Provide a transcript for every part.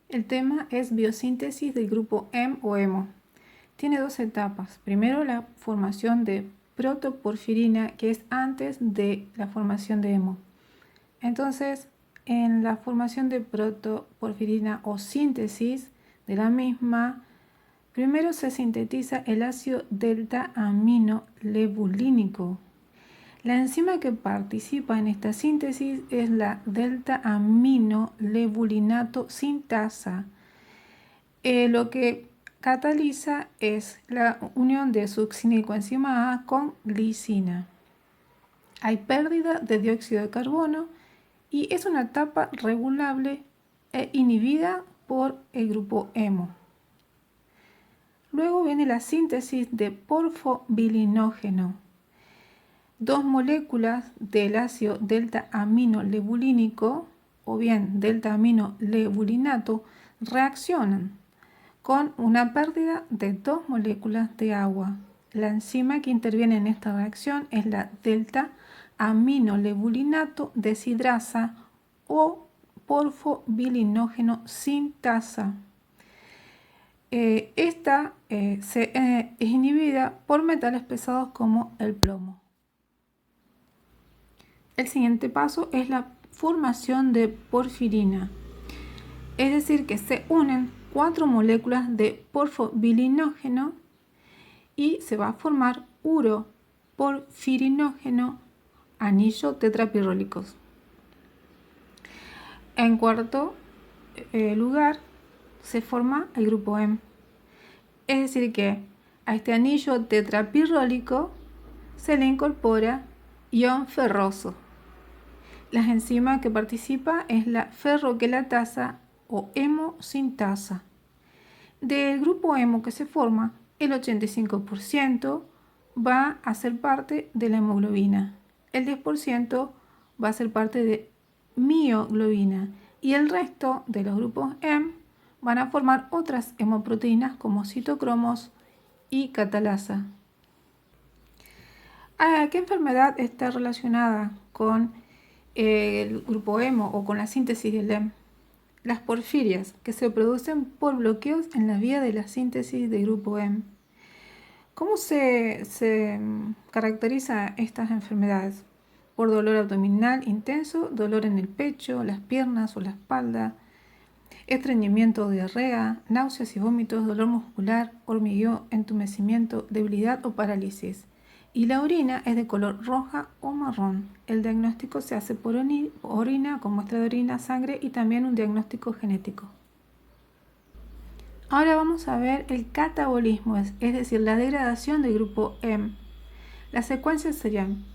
El tema es biosíntesis del grupo M o hemo. Tiene dos etapas. Primero, la formación de protoporfirina, que es antes de la formación de hemo. Entonces, en la formación de protoporfirina o síntesis de la misma, primero se sintetiza el ácido delta-aminolevulínico. La enzima que participa en esta síntesis es la delta-aminolevulinato sintasa. Lo que cataliza es la unión de succinicoenzima A con glicina. Hay pérdida de dióxido de carbono y es una etapa regulable e inhibida por el grupo hemo. Luego viene la síntesis de porfobilinógeno. Dos moléculas del ácido delta-aminolevulínico o bien delta-aminolevulinato reaccionan con una pérdida de dos moléculas de agua. La enzima que interviene en esta reacción es la delta-aminolevulinato deshidrasa o porfobilinógeno sintasa. Esta es inhibida por metales pesados como el plomo. El siguiente paso es la formación de porfirina, es decir, que se unen 4 moléculas de porfobilinógeno y se va a formar uroporfirinógeno anillo tetrapirrólicos. En cuarto lugar se forma el grupo M, es decir, que a este anillo tetrapirrólico se le incorpora ion ferroso. La enzima que participa es la ferroquelatasa o hemosintasa. Del grupo hemo que se forma, el 85% va a ser parte de la hemoglobina, el 10% va a ser parte de mioglobina y el resto de los grupos M van a formar otras hemoproteínas como citocromos y catalasa. ¿Qué enfermedad está relacionada con el grupo hemo o con la síntesis del hemo? Las porfirias, que se producen por bloqueos en la vía de la síntesis del grupo M. ¿Cómo se caracteriza estas enfermedades? Por dolor abdominal intenso, dolor en el pecho, las piernas o la espalda, estreñimiento o diarrea, náuseas y vómitos, dolor muscular, hormigueo, entumecimiento, debilidad o parálisis. Y la orina es de color roja o marrón. El diagnóstico se hace por orina, con muestra de orina, sangre y también un diagnóstico genético. Ahora vamos a ver el catabolismo, es decir, la degradación del grupo M. Las secuencias serían: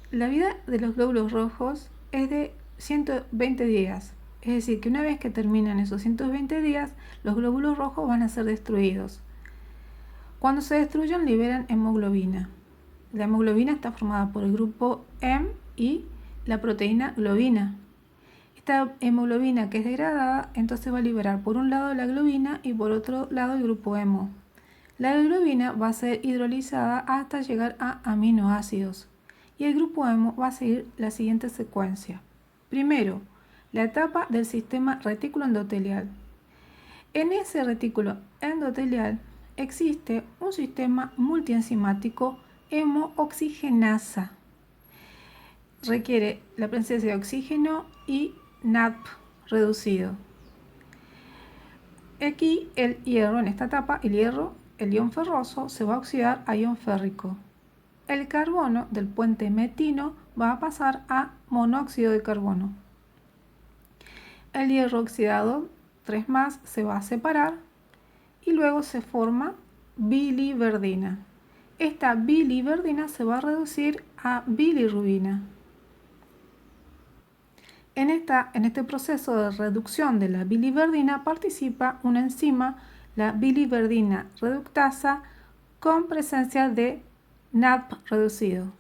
la vida de los glóbulos rojos es de 120 días, es decir, que una vez que terminan esos 120 días, los glóbulos rojos van a ser destruidos. Cuando se destruyen, liberan hemoglobina. La hemoglobina está formada por el grupo M y la proteína globina. Esta hemoglobina que es degradada, entonces va a liberar por un lado la globina y por otro lado el grupo hemo. La globina va a ser hidrolizada hasta llegar a aminoácidos y el grupo hemo va a seguir la siguiente secuencia. Primero, la etapa del sistema retículo endotelial. En ese retículo endotelial existe un sistema multienzimático hemooxigenasa. Requiere la presencia de oxígeno y NADP reducido. Aquí el hierro, en esta etapa, el ion ferroso, se va a oxidar a ion férrico. El carbono del puente metino va a pasar a monóxido de carbono. El hierro oxidado 3+, se va a separar y luego se forma biliverdina. Esta biliverdina se va a reducir a bilirrubina. En este proceso de reducción de la biliverdina participa una enzima, la biliverdina reductasa, con presencia de NADP reducido.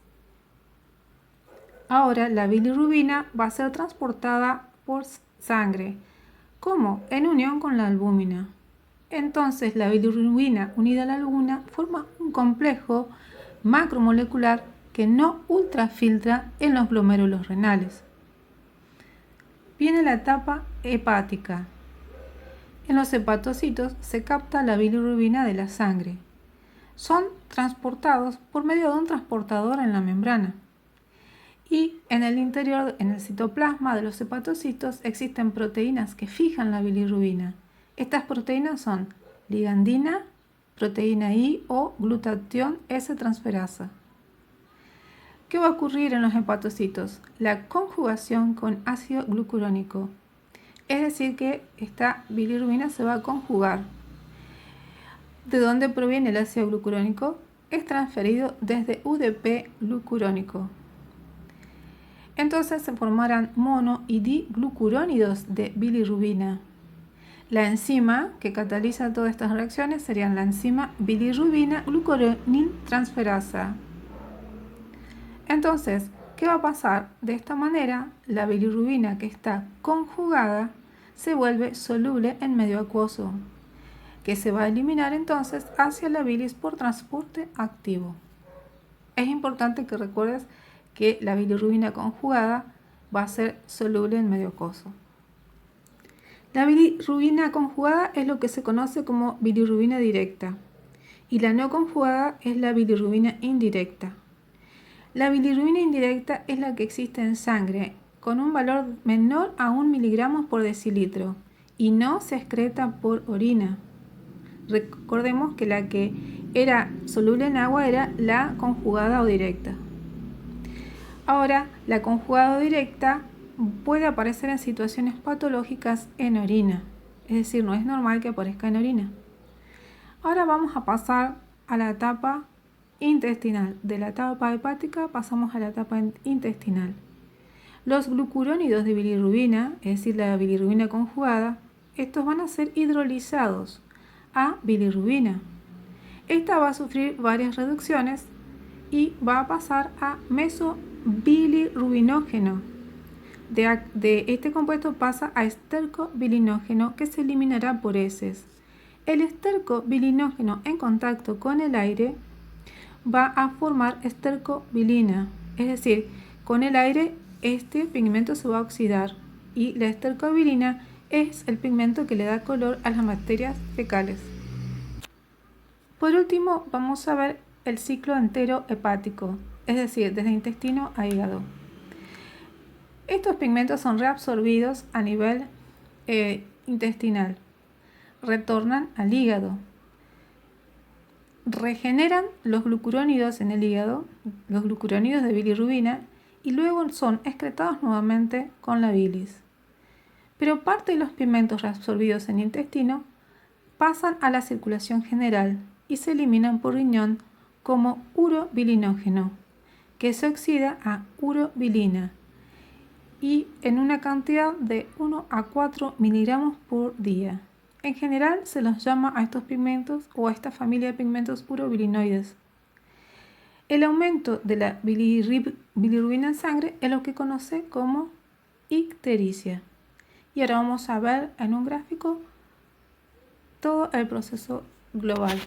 Ahora la bilirrubina va a ser transportada por sangre. ¿Cómo? En unión con la albúmina. Entonces la bilirrubina unida a la albúmina forma un complejo macromolecular que no ultrafiltra en los glomérulos renales. Viene la etapa hepática. En los hepatocitos se capta la bilirrubina de la sangre. Son transportados por medio de un transportador en la membrana. Y en el interior, en el citoplasma de los hepatocitos, existen proteínas que fijan la bilirrubina. Estas proteínas son ligandina, proteína I o glutatión S-transferasa. ¿Qué va a ocurrir en los hepatocitos? La conjugación con ácido glucurónico. Es decir, que esta bilirrubina se va a conjugar. ¿De dónde proviene el ácido glucurónico? Es transferido desde UDP glucurónico. Entonces se formarán mono y diglucurónidos de bilirrubina. La enzima que cataliza todas estas reacciones sería la enzima bilirrubina glucuroniltransferasa. Entonces, ¿qué va a pasar? De esta manera, la bilirrubina que está conjugada se vuelve soluble en medio acuoso, que se va a eliminar entonces hacia la bilis por transporte activo. Es importante que recuerdes que la bilirrubina conjugada va a ser soluble en medio acuoso. La bilirrubina conjugada es lo que se conoce como bilirrubina directa y la no conjugada es la bilirrubina indirecta. La bilirrubina indirecta es la que existe en sangre con un valor menor a 1 miligramo por decilitro y no se excreta por orina. Recordemos que la que era soluble en agua era la conjugada o directa. Ahora, la conjugada o directa puede aparecer en situaciones patológicas en orina, es decir, no es normal que aparezca en orina. Ahora vamos a pasar a la etapa intestinal. De la etapa hepática pasamos a la etapa intestinal. Los glucurónidos de bilirrubina, es decir, la bilirrubina conjugada, estos van a ser hidrolizados a bilirrubina. Esta va a sufrir varias reducciones y va a pasar a mesobilirrubinógeno. De este compuesto pasa a estercobilinógeno que se eliminará por heces. El estercobilinógeno en contacto con el aire va a formar estercobilina, es decir, con el aire este pigmento se va a oxidar y la estercobilina es el pigmento que le da color a las materias fecales. Por último, vamos a ver el ciclo entero hepático, es decir, desde intestino a hígado. Estos pigmentos son reabsorbidos a nivel intestinal, retornan al hígado, regeneran los glucurónidos en el hígado, los glucurónidos de bilirrubina, y luego son excretados nuevamente con la bilis. Pero parte de los pigmentos reabsorbidos en el intestino pasan a la circulación general y se eliminan por riñón como urobilinógeno, que se oxida a urobilina y en una cantidad de 1 a 4 miligramos por día. En general se los llama a estos pigmentos o a esta familia de pigmentos urobilinoides. El aumento de la bilirrubina en sangre es lo que conoce como ictericia. Y ahora vamos a ver en un gráfico todo el proceso global.